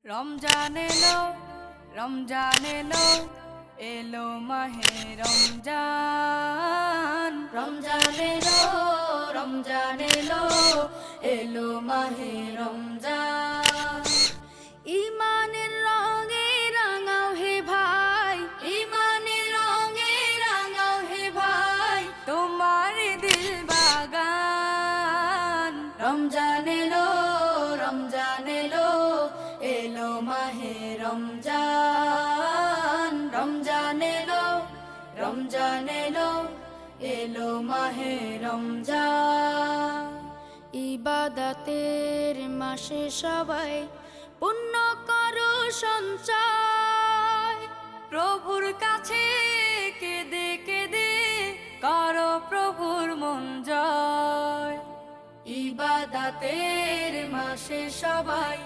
রমজান এলো, রমজান এলো, এলো মাহে রমজান। রমজান এলো, রমজান এলো, এলো মাহে রমজান। ইমানের রঙে রাঙাও হে ভাই, ইমানের রঙে রাঙাও হে ভাই, তোমার দিল বাগান। রমজান এলো, রমজান এলো, এলো মাহে রমজান। রমজান এলো, রমজান এলো, এলো মাহে রমজান। ইবাদতের মাসে সবাই পুণ্য করো সঞ্চয়, প্রভুর কাছে কেঁদে কেঁদে করো প্রভুর মন জয়। ইবাদতের মাসে সবাই